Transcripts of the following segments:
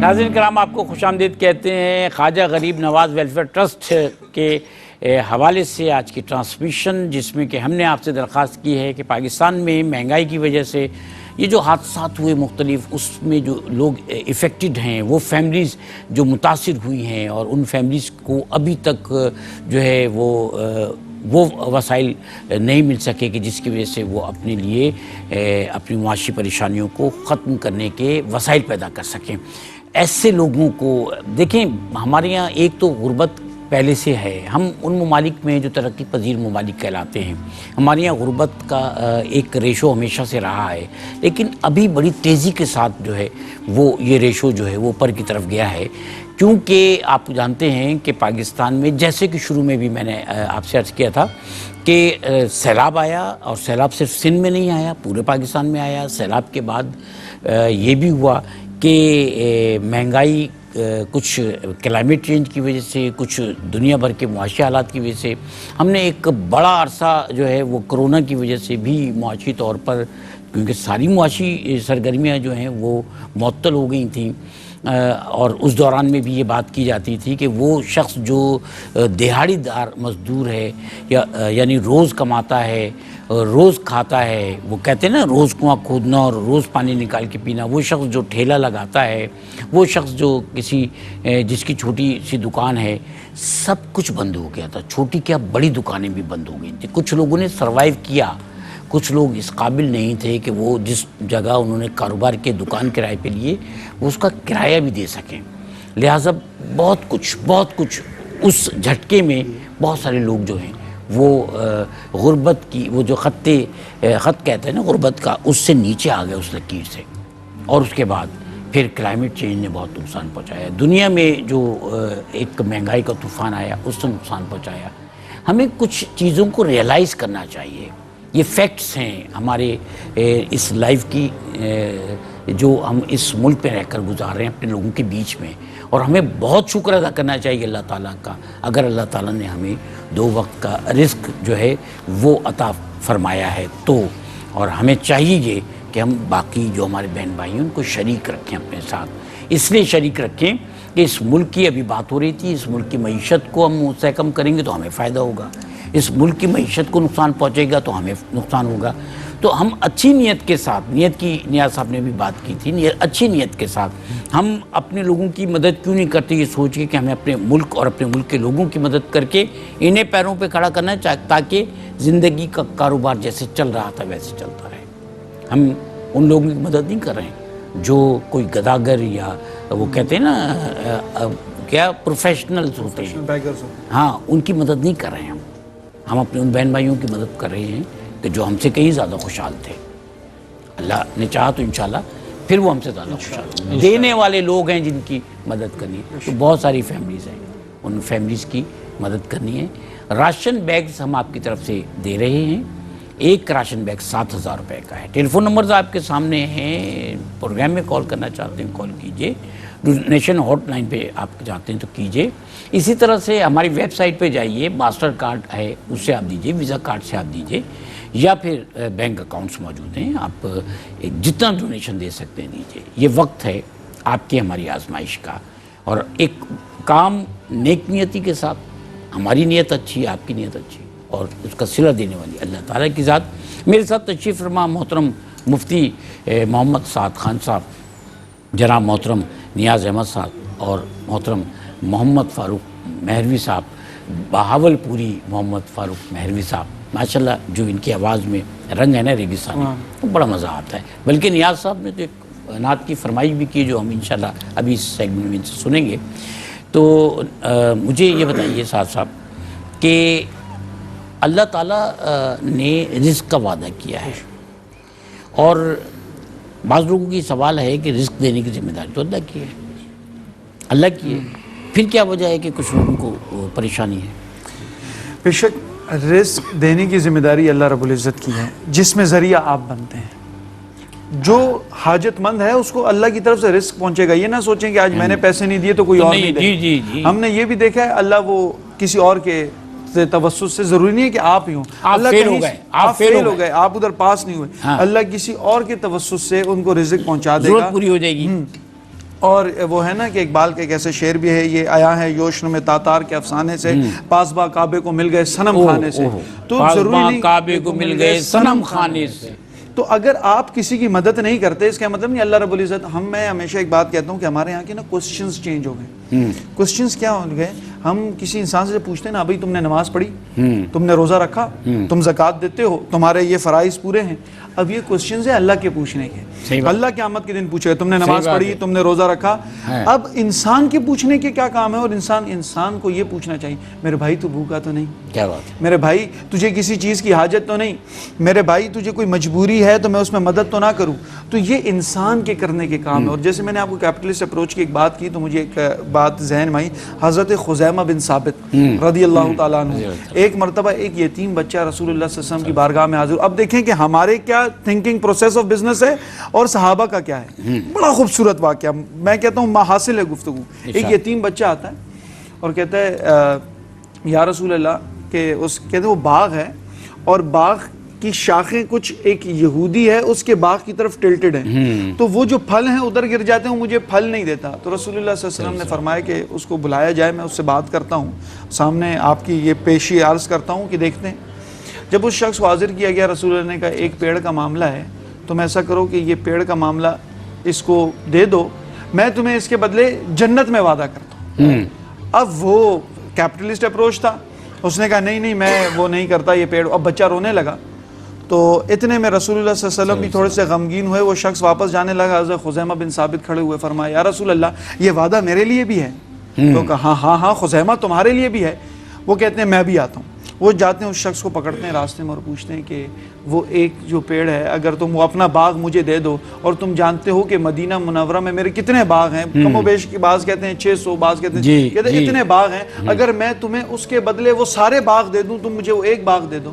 ناظرین کرام، آپ کو خوش آمدید کہتے ہیں۔ خواجہ غریب نواز ویلفیئر ٹرسٹ کے حوالے سے آج کی ٹرانسمیشن، جس میں کہ ہم نے آپ سے درخواست کی ہے کہ پاکستان میں مہنگائی کی وجہ سے یہ جو حادثات ہوئے مختلف، اس میں جو لوگ افیکٹڈ ہیں، وہ فیملیز جو متاثر ہوئی ہیں، اور ان فیملیز کو ابھی تک جو ہے وہ وسائل نہیں مل سکے کہ جس کی وجہ سے وہ اپنے لیے اپنی معاشی پریشانیوں کو ختم کرنے کے وسائل پیدا کر سکیں۔ ایسے لوگوں کو دیکھیں، ہمارے یہاں ایک تو غربت پہلے سے ہے، ہم ان ممالک میں جو ترقی پذیر ممالک کہلاتے ہیں، ہمارے یہاں غربت کا ایک ریشو ہمیشہ سے رہا ہے، لیکن ابھی بڑی تیزی کے ساتھ جو ہے وہ یہ ریشو جو ہے وہ اوپر کی طرف گیا ہے، کیونکہ آپ جانتے ہیں کہ پاکستان میں، جیسے کہ شروع میں بھی میں نے آپ سے عرض کیا تھا کہ سیلاب آیا، اور سیلاب صرف سندھ میں نہیں آیا، پورے پاکستان میں آیا۔ سیلاب کے بعد یہ بھی ہوا کہ مہنگائی کچھ کلائمیٹ چینج کی وجہ سے، کچھ دنیا بھر کے معاشی حالات کی وجہ سے، ہم نے ایک بڑا عرصہ جو ہے وہ کرونا کی وجہ سے بھی معاشی طور پر، کیونکہ ساری معاشی سرگرمیاں جو ہیں وہ معطل ہو گئی تھیں، اور اس دوران میں بھی یہ بات کی جاتی تھی کہ وہ شخص جو دہاڑی دار مزدور ہے، یعنی روز کماتا ہے، روز کھاتا ہے، وہ کہتے ہیں نا روز کنواں کھودنا اور روز پانی نکال کے پینا، وہ شخص جو ٹھیلا لگاتا ہے، وہ شخص جو جس کی چھوٹی سی دکان ہے، سب کچھ بند ہو گیا تھا۔ چھوٹی کیا بڑی دکانیں بھی بند ہو گئی تھیں۔ کچھ لوگوں نے سروائیو کیا، کچھ لوگ اس قابل نہیں تھے کہ وہ جس جگہ انہوں نے کاروبار کے دکان کرائے پہ لیے وہ اس کا کرایہ بھی دے سکیں، لہٰذا بہت کچھ اس جھٹکے میں بہت سارے لوگ جو ہیں وہ غربت کی، وہ جو خط کہتے ہیں نا غربت کا، اس سے نیچے آ گئے اس لکیر سے۔ اور اس کے بعد پھر کلائمیٹ چینج نے بہت نقصان پہنچایا، دنیا میں جو ایک مہنگائی کا طوفان آیا اس سے نقصان پہنچایا۔ ہمیں کچھ چیزوں کو ریئلائز کرنا چاہیے، یہ فیکٹس ہیں ہمارے اس لائف کی، جو ہم اس ملک پہ رہ کر گزار رہے ہیں اپنے لوگوں کے بیچ میں، اور ہمیں بہت شکر ادا کرنا چاہیے اللہ تعالیٰ کا، اگر اللہ تعالیٰ نے ہمیں 2 وقت کا رزق جو ہے وہ عطا فرمایا ہے تو، اور ہمیں چاہیے یہ کہ ہم باقی جو ہمارے بہن بھائی ہیں ان کو شریک رکھیں اپنے ساتھ۔ اس لیے شریک رکھیں کہ اس ملک کی ابھی بات ہو رہی تھی، اس ملک کی معیشت کو ہم مستحکم کریں گے تو ہمیں فائدہ ہوگا، اس ملک کی معیشت کو نقصان پہنچے گا تو ہمیں نقصان ہوگا۔ تو ہم اچھی نیت کے ساتھ، نیت کی نیاز صاحب نے بھی بات کی تھی، اچھی نیت کے ساتھ ہم اپنے لوگوں کی مدد کیوں نہیں کرتے، یہ سوچ کے کہ ہمیں اپنے ملک اور اپنے ملک کے لوگوں کی مدد کر کے انہیں پیروں پہ کھڑا کرنا ہے، تاکہ زندگی کا کاروبار جیسے چل رہا تھا ویسے چلتا رہے۔ ہم ان لوگوں کی مدد نہیں کر رہے ہیں جو کوئی گداگر یا وہ کہتے ہیں نا کیا پروفیشنلز ہوتے ہیں، ہاں ان کی مدد نہیں کر رہے ہیں ہم اپنے ان بہن بھائیوں کی مدد کر رہے ہیں کہ جو ہم سے کہیں زیادہ خوشحال تھے۔ اللہ نے چاہا تو انشاءاللہ پھر وہ ہم سے زیادہ خوشحال ہیں۔ دینے والے لوگ ہیں جن کی مدد کرنی ہے، تو بہت ساری فیملیز ہیں، ان فیملیز کی مدد کرنی ہے۔ راشن بیگز ہم آپ کی طرف سے دے رہے ہیں، ایک راشن بیگ 7,000 روپے کا ہے۔ ٹیلی فون نمبرز آپ کے سامنے ہیں، پروگرام میں کال کرنا چاہتے ہیں کال کیجئے، ڈونیشن ہاٹ لائن پہ آپ جاتے ہیں تو کیجئے۔ اسی طرح سے ہماری ویب سائٹ پہ جائیے، ماسٹر کارڈ ہے اس سے آپ دیجئے، ویزا کارڈ سے آپ دیجئے، یا پھر بینک اکاؤنٹس موجود ہیں، آپ جتنا ڈونیشن دے سکتے ہیں دیجئے۔ یہ وقت ہے آپ کی ہماری آزمائش کا، اور ایک کام نیک نیتی کے ساتھ، ہماری نیت اچھی، آپ کی نیت اچھی، اور اس کا صلہ دینے والی اللہ تعالیٰ کی ذات۔ میرے ساتھ تشریف فرما محترم مفتی محمد سعد خان صاحب، جناب محترم نیاز احمد صاحب، اور محترم محمد فاروق مہروی صاحب، بہاول پوری محمد فاروق مہروی صاحب، ماشاءاللہ جو ان کی آواز میں رنگ ہے نا ریگستانی، تو بڑا مزہ آتا ہے۔ بلکہ نیاز صاحب نے تو ایک نعت کی فرمائش بھی کی جو ہم انشاءاللہ ابھی اس سیگمنٹ میں سنیں گے۔ تو مجھے یہ بتائیے سعد صاحب کہ اللہ تعالیٰ نے رزق کا وعدہ کیا ہے، اور بعض لوگوں کی سوال ہے کہ رزق دینے کی ذمہ داری تو اللہ کی ہے، اللہ کی ہے، پھر کیا وجہ ہے کہ کچھ لوگوں کو پریشانی ہے؟ بے شک رزق دینے کی ذمہ داری اللہ رب العزت کی ہے، جس میں ذریعہ آپ بنتے ہیں۔ جو حاجت مند ہے اس کو اللہ کی طرف سے رزق پہنچے گا۔ یہ نہ سوچیں کہ آج میں نے پیسے نہیں دیے تو کوئی اور نہیں دے گا۔ ہم نے یہ بھی دیکھا ہے، اللہ وہ کسی اور کے توسط سے، ضروری نہیں ہے کہ آپ ہی ہوں، اللہ فیل ہو گئے، آپ ادھر پاس نہیں ہوئے، اللہ کسی اور کے توسط سے ان کو رزق پہنچا دے گا، ضرورت پوری ہو جائے گی۔ اور وہ ہے نا کہ اقبال کے ایک ایسے شعر بھی ہے، یہ آیا ہے یوشن میں تاتار کے افسانے سے، پاسباں کعبے کو مل گئے صنم خانے سے. تو ضروری نہیں کعبے کو مل گئے صنم خانے سے. تو اگر آپ کسی کی مدد نہیں کرتے اس کا مطلب نہیں اللہ رب العزت. میں ہمیشہ ایک بات کہتا ہوں کہ ہمارے یہاں کے نا کوسچنز چینج ہو گئے. کوسچنز کیا ہو گئے؟ ہم کسی انسان سے پوچھتے ہیں نا، بھائی تم نے نماز پڑھی، تم نے روزہ رکھا، تم زکوٰۃ دیتے ہو، تمہارے یہ فرائض پورے ہیں. اب یہ کوسچنز ہے اللہ کے پوچھنے کے. اللہ قیامت کے دن پوچھے تم نے نماز پڑھی، تم نے روزہ رکھا. اب انسان کے پوچھنے کے کیا کام ہے؟ اور انسان کو یہ پوچھنا چاہیے میرے بھائی تو بھوکا تو نہیں، کیا بات ہے، میرے بھائی تجھے کسی چیز کی حاجت تو نہیں، میرے بھائی تجھے کوئی مجبوری ہے تو میں اس میں مدد تو نہ کروں. تو یہ انسان کے کرنے کے کام ہے. اور جیسے میں نے آپ کو کیپٹلسٹ اپروچ کی ایک بات کی تو مجھے ایک بات ذہن میں آئی. حضرت خزیمہ بن ثابت رضی اللہ تعالیٰ عنہ، ایک مرتبہ ایک یتیم بچہ رسول اللہ صلی اللہ علیہ وسلم کی بارگاہ میں حاضر. اب دیکھیں کہ ہمارے کیا تھنکنگ پروسیس آف بزنس ہے اور صحابہ کا کیا ہے. بڑا خوبصورت واقعہ، میں کہتا ہوں محاصل ہے گفتگو. ایک یتیم بچہ آتا ہے اور کہتا ہے یا رسول اللہ کہ کہتے ہیں وہ باغ ہے اور باغ کی شاخیں کچھ ایک یہودی ہے اس کے باغ کی طرف ٹلٹڈ ہیں، تو وہ جو پھل ہیں ادھر گر جاتے ہیں، وہ مجھے پھل نہیں دیتا. تو رسول اللہ صلی اللہ علیہ وسلم نے فرمایا کہ اس کو بلایا جائے، میں اس سے بات کرتا ہوں، سامنے آپ کی یہ پیشی عرض کرتا ہوں کہ دیکھتے ہیں. جب اس شخص کو حاضر کیا گیا، رسول اللہ نے کہا ایک پیڑ کا معاملہ ہے، تم ایسا کرو کہ یہ پیڑ کا معاملہ اس کو دے دو، میں تمہیں اس کے بدلے جنت میں وعدہ کرتا ہوں. اب وہ کیپٹلسٹ اپروچ تھا، اس نے کہا نہیں میں وہ نہیں کرتا یہ پیڑ. اب بچہ رونے لگا. تو اتنے میں رسول اللہ صلی اللہ علیہ وسلم بھی تھوڑے سے غمگین ہوئے. وہ شخص واپس جانے لگا. حضرت خزیمہ بن ثابت کھڑے ہوئے، فرمایا یا رسول اللہ یہ وعدہ میرے لیے بھی ہے. تو کہا ہاں خزیمہ تمہارے لیے بھی ہے. وہ کہتے ہیں میں بھی آتا ہوں. وہ جاتے ہیں اس شخص کو پکڑتے ہیں راستے میں اور پوچھتے ہیں کہ وہ ایک جو پیڑ ہے اگر تم وہ اپنا باغ مجھے دے دو، اور تم جانتے ہو کہ مدینہ منورہ میں میرے کتنے باغ ہیں، کم و بیش کی بعض کہتے ہیں 600، بعض کہتے ہیں اتنے باغ ہیں، اگر میں تمہیں اس کے بدلے وہ سارے باغ دے دوں، تم مجھے وہ ایک باغ دے دو.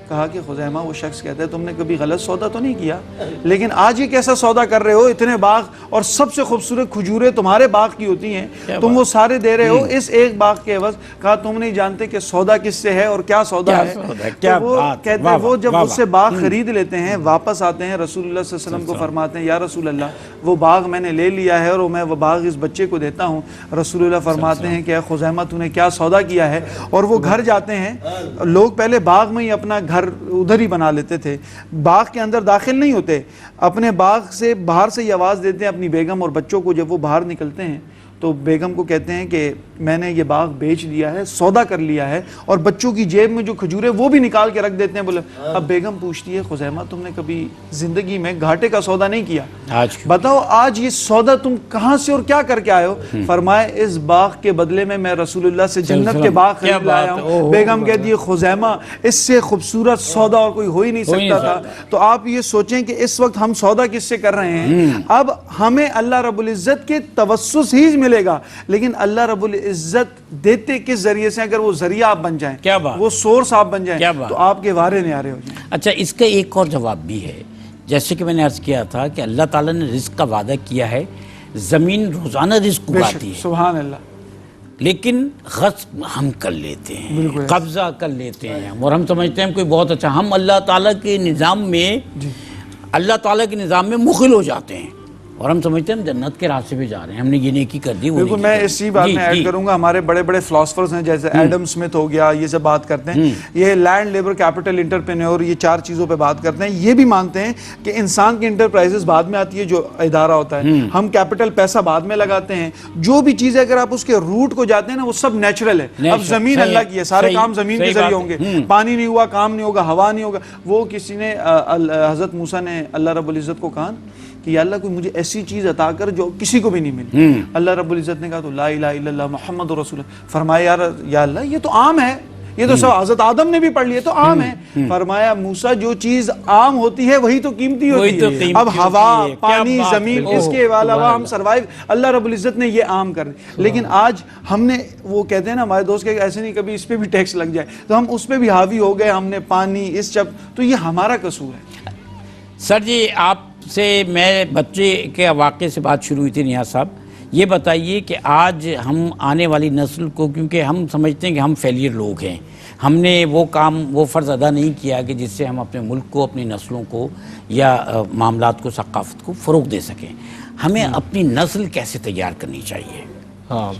کہا کہ خزیمہ، وہ شخص کہتا ہے تم نے کبھی غلط سودا تو نہیں کیا، لیکن آج یہ کیسا سودا کر رہے ہو؟ اتنے باغ اور سب سے خوبصورت کھجوریں تمہارے باغ کی ہوتی ہیں، تم وہ سارے دے رہے ہو اس ایک باغ کے عوض. کہا تم نہیں جانتے کہ سودا کس سے ہے اور کیا سودا ہے. تو وہ کہتے ہیں وہ جب اس سے باغ خرید لیتے ہیں، واپس آتے ہیں، رسول اللہ صلی اللہ علیہ وسلم کو فرماتے ہیں یا رسول اللہ وہ باغ میں نے لے لیا ہے اور میں وہ باغ اس بچے کو دیتا ہوں. رسول اللہ فرماتے ہیں کہ اے خزیمہ تو نے کیا سودا کیا ہے. اور وہ گھر جاتے ہیں. لوگ پہلے باغ میں ہی اپنا گھر ادھر ہی بنا لیتے تھے، باغ کے اندر داخل نہیں ہوتے. اپنے باغ سے باہر سے ہی آواز دیتے ہیں اپنی بیگم اور بچوں کو. جب وہ باہر نکلتے ہیں تو بیگم کو کہتے ہیں کہ میں نے یہ باغ بیچ دیا ہے، سودا کر لیا ہے، اور بچوں کی جیب میں جو کھجورے وہ بھی نکال کے رکھ دیتے ہیں. بولے اب بیگم پوچھتی ہے خزیمہ تم نے کبھی زندگی میں گھاٹے کا سودا نہیں کیا؟ بتاؤ آج یہ سودا تم کہاں سے اور کیا کر کے آئے ہو؟ فرمایا اس باغ کے بدلے میں رسول اللہ سے جنت کے باغ خرید لایا ہوں. بیگم کہتی ہے خزیمہ اس سے خوبصورت سودا اور کوئی ہو ہی نہیں سکتا تھا. تو آپ یہ سوچیں کہ اس وقت ہم سودا کس سے کر رہے ہیں؟ اب ہمیں اللہ رب العزت کے توسط ہی ملے گا، لیکن اللہ رب العزت دیتے کس ذریعے سے؟ اگر وہ ذریعہ آپ بن جائیں، وہ سورس آپ بن جائیں تو آپ کے وارے نیارے ہو جائیں. اچھا، اس کا ایک اور جواب بھی ہے. جیسے کہ میں نے عرض کیا تھا کہ اللہ تعالیٰ نے رزق کا وعدہ کیا ہے، زمین روزانہ رزق اگاتی ہے، سبحان اللہ، لیکن غصب ہم کر لیتے ہیں، قبضہ کر لیتے ہیں اور ہم سمجھتے ہیں کوئی بہت اچھا. ہم اللہ تعالیٰ کے نظام میں اللہ تعالیٰ کے نظام میں مخل ہو جاتے ہیں اور ہم سمجھتے ہیں ہم جنت کے راستے پہ جا رہے ہیں، ہم نے یہ نیکی کر دی. بالکل، میں اسی بات میں ایڈ کروں گا. ہمارے بڑے بڑے فلاسفرز ہیں جیسے ایڈم اسمتھ ہو گیا، یہ سب بات کرتے ہیں، یہ لینڈ لیبر کیپٹل انٹرپرینور، یہ 4 چیزوں پہ بات کرتے ہیں. یہ بھی مانتے ہیں کہ انسان کی انٹرپرائزز بعد میں آتی ہے جو ادارہ ہوتا ہے، ہم کیپٹل پیسہ بعد میں لگاتے ہیں. جو بھی چیزیں اگر آپ اس کے روٹ کو جاتے ہیں نا وہ سب نیچرل ہے. اب زمین اللہ کی ہے، سارے کام زمین کے ذریعے ہوں گے. پانی نہیں ہوا کام نہیں ہوگا، ہوا نہیں ہوگا. وہ کسی نے حضرت موسیٰ نے اللہ رب العزت کو کہا کہ یا اللہ کوئی مجھے ایسی چیز عطا کر جو کسی کو بھی نہیں ملی. اللہ رب العزت نے کہا تو لا الہ الا اللہ محمد رسول اللہ. فرمایا یا اللہ یہ تو عام ہے، یہ تو سب حضرت آدم نے بھی پڑھ لیا تو عام ہے. فرمایا موسیٰ جو چیز عام ہوتی ہے وہی تو قیمتی ہوتی ہے. اب ہوا پانی زمین اس کے علاوہ ہم سروائیو اللہ رب العزت نے یہ عام کر دی. لیکن آج ہم نے وہ کہتے ہیں نا ہمارے دوست کہ ایسے نہیں کبھی اس پہ بھی ٹیکس لگ جائے تو ہم اس پہ بھی حاوی ہو گئے. ہم نے پانی اس جب تو یہ ہمارا قصور ہے. سر جی آپ سے میں بچے کے واقعے سے بات شروع ہوئی تھی. نیاز صاحب یہ بتائیے کہ آج ہم آنے والی نسل کو، کیونکہ ہم سمجھتے ہیں کہ ہم فیلئر لوگ ہیں، ہم نے وہ کام وہ فرض ادا نہیں کیا کہ جس سے ہم اپنے ملک کو، اپنی نسلوں کو یا معاملات کو، ثقافت کو فروغ دے سکیں. ہمیں اپنی نسل کیسے تیار کرنی چاہیے؟ ہاں،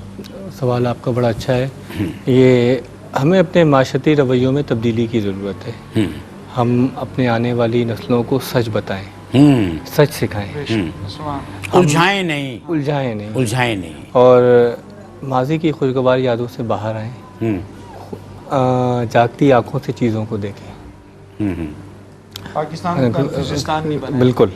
سوال آپ کا بڑا اچھا ہے. یہ ہمیں اپنے معاشرتی رویوں میں تبدیلی کی ضرورت ہے. ہم اپنے آنے والی نسلوں کو سچ بتائیں، سچ سکھائیں، الجھائیں نہیں، الجھائیں نہیں، اور ماضی کی خوشگوار یادوں سے باہر آئیں، جاگتی آنکھوں سے چیزوں کو دیکھیں. پاکستان کنفیوزستان نہیں بنا. بالکل.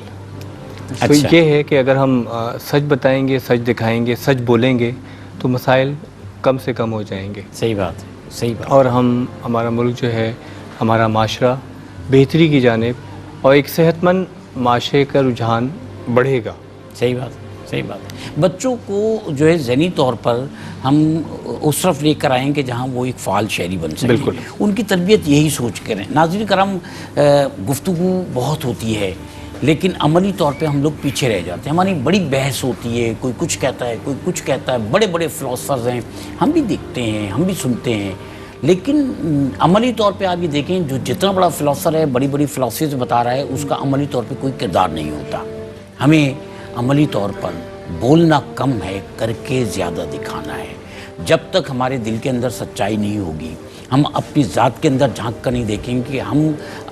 تو اچھا. یہ ہے کہ اگر ہم سچ بتائیں گے، سچ دکھائیں گے، سچ بولیں گے تو مسائل کم سے کم ہو جائیں گے. صحیح بات، صحیح بات. اور ہمارا ملک جو ہے، ہمارا معاشرہ بہتری کی جانب اور ایک صحت مند معاشرے کا رجحان بڑھے گا. صحیح بات، صحیح بات. بچوں کو جو ہے ذہنی طور پر ہم اس طرف لے کر آئیں کہ جہاں وہ ایک فعال شہری بن سکیں. بالکل. ان کی تربیت یہی سوچ کریں. ناظرین کرام، گفتگو بہت ہوتی ہے لیکن عملی طور پہ ہم لوگ پیچھے رہ جاتے ہیں. ہماری بڑی بحث ہوتی ہے، کوئی کچھ کہتا ہے، کوئی کچھ کہتا ہے. بڑے بڑے فلاسفرز ہیں، ہم بھی دیکھتے ہیں، ہم بھی سنتے ہیں، لیکن عملی طور پہ آپ یہ دیکھیں جو جتنا بڑا فلاسفر ہے، بڑی بڑی فلاسفیز بتا رہا ہے، اس کا عملی طور پہ کوئی کردار نہیں ہوتا. ہمیں عملی طور پر بولنا کم ہے، کر کے زیادہ دکھانا ہے. جب تک ہمارے دل کے اندر سچائی نہیں ہوگی، ہم اپنی ذات کے اندر جھانک کر نہیں دیکھیں گے کہ ہم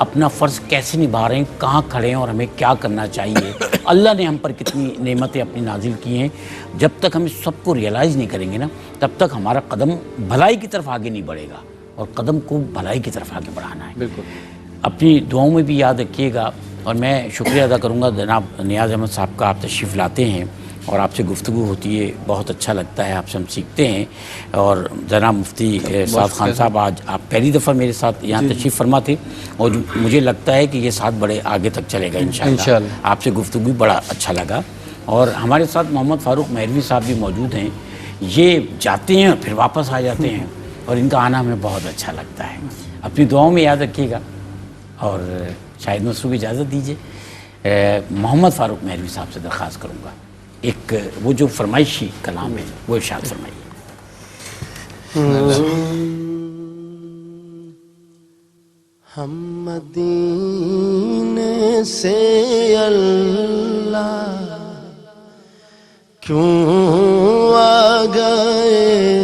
اپنا فرض کیسے نبھا رہے ہیں، کہاں کھڑے ہیں اور ہمیں کیا کرنا چاہیے. اللہ نے ہم پر کتنی نعمتیں اپنی نازل کی ہیں. جب تک ہم اس سب کو ریئلائز نہیں کریں گے نا، تب تک ہمارا قدم بھلائی کی طرف آگے نہیں بڑھے گا، اور قدم کو بھلائی کی طرف آگے بڑھانا ہے. بالکل. اپنی دعاؤں میں بھی یاد رکھیے گا. اور میں شکریہ ادا کروں گا جناب نیاز احمد صاحب کا، آپ تشریف لاتے ہیں اور آپ سے گفتگو ہوتی ہے، بہت اچھا لگتا ہے، آپ سے ہم سیکھتے ہیں. اور جناب مفتی سعد خان صاحب، آج آپ پہلی دفعہ میرے ساتھ یہاں تشریف فرما تھے، اور مجھے لگتا ہے کہ یہ ساتھ بڑے آگے تک چلے گا انشاءاللہ. آپ سے گفتگو بھی بڑا اچھا لگا. اور ہمارے ساتھ محمد فاروق مہروی صاحب بھی موجود ہیں. یہ جاتے ہیں اور پھر واپس آ جاتے ہیں، اور ان کا آنا ہمیں بہت اچھا لگتا ہے. اپنی دعاؤں میں یاد رکھیے گا. اور شاہد مسرور اجازت دیجیے، محمد فاروق مہروی صاحب سے درخواست کروں گا ایک وہ جو فرمائشی کلام ہے وہ ارشاد فرمائیے. ہم مدینے سے اللہ کیوں آ گئے،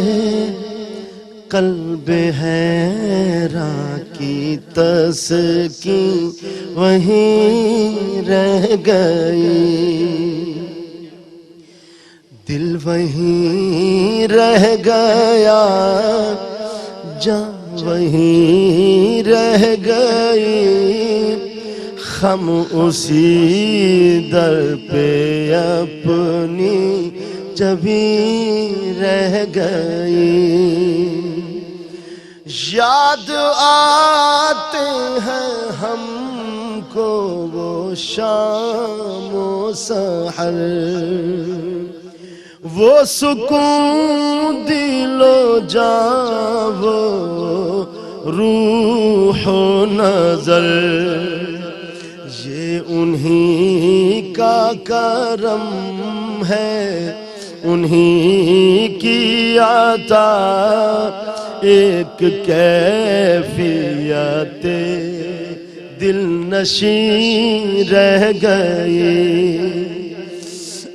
قلب حیراں کی تسکین وہیں رہ گئی، دل وہیں رہ گیا، جان وہیں رہ گئی، ہم اسی در پہ اپنی جبیں رہ گئی. یاد آتے ہیں ہم کو وہ شام و سحر، وہ سکون دل و جان، وہ روح و نظر، یہ انہی کا کرم ہے، انہی کی عطا، ایک کیفیت دل نشین رہ گئی.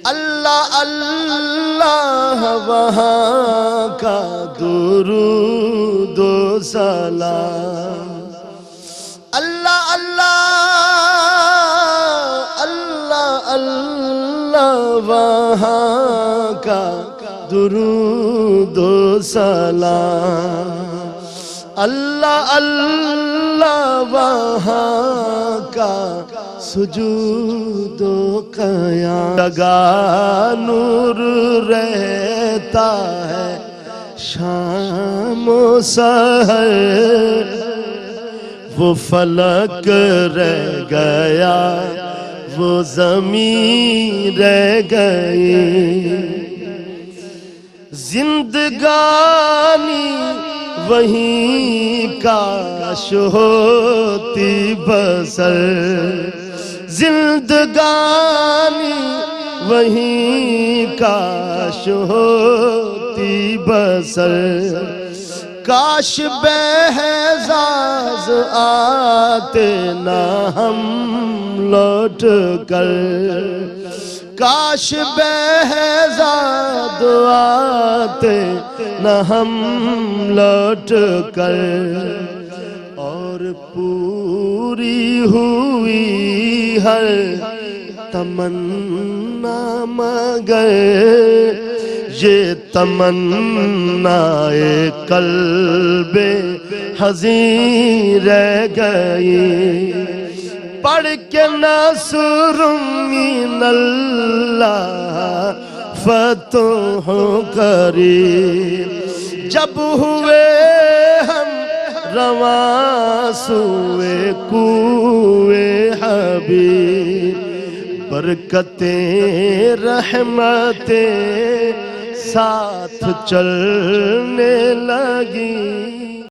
اللہ اللہ وہاں کا درود و سلام، اللہ اللہ اللہ اللہ وہاں کا درود و سلام، اللہ اللہ وہاں کا سجود و قیام. جگہ نور رہتا ہے شام و سحر، وہ فلک رہ گیا، وہ زمین رہ گئی، زندگانی وہیں کاش ہوتی بسر، زندگانی وہیں کاش ہوتی بسر، کاش بہزاز آتے نہ ہم لوٹ کر، کاش بہزاد آتے نہ ہم لوٹ کر، اور پوری ہوئی ہر تمنا مگر یہ تمنائے قلب حزین رہ گئی، پڑھ کے نصر من اللہ فتح قریب، جب ہوئے ہم رواں سوئے کوئے حبیب، برکتیں رحمتیں ساتھ چلنے لگی۔